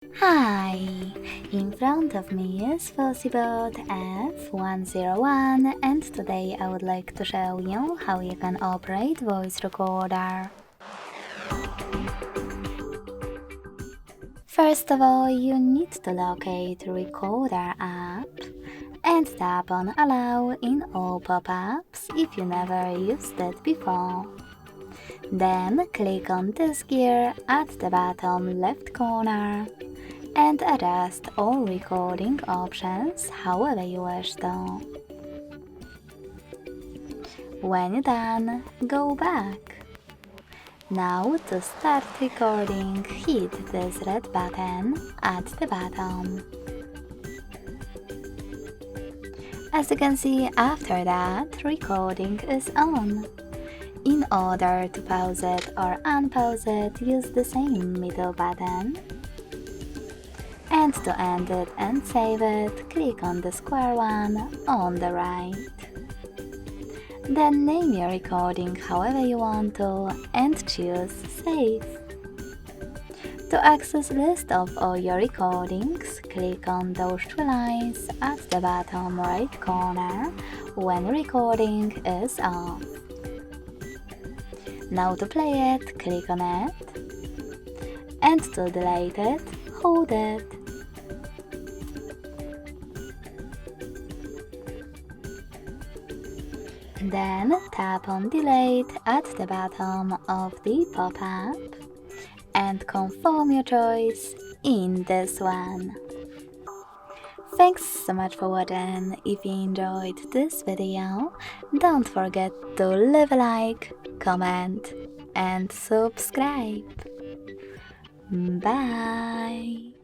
Hi! In front of me is FOSSIBOT F101 and today I would like to show you how you can operate voice recorder. First of all, you need to locate Recorder app and tap on Allow in all pop-ups if you never used it before. Then click on this gear at the bottom left corner and adjust all recording options however you wish to. When you're done, go back. Now to start recording, hit this red button at the bottom. As you can see, after that, recording is on. In order to pause it or unpause it, use the same middle button. And to end it and save it, click on the square one on the right. Then name your recording however you want to and choose Save. To access list of all your recordings, click on those two lines at the bottom right corner when recording is off. Now to play it, click on it, and to delete it, hold it. Then tap on Delete at the bottom of the pop-up and confirm your choice in this one. Thanks so much for watching. If you enjoyed this video, don't forget to leave a like, comment and subscribe. Bye!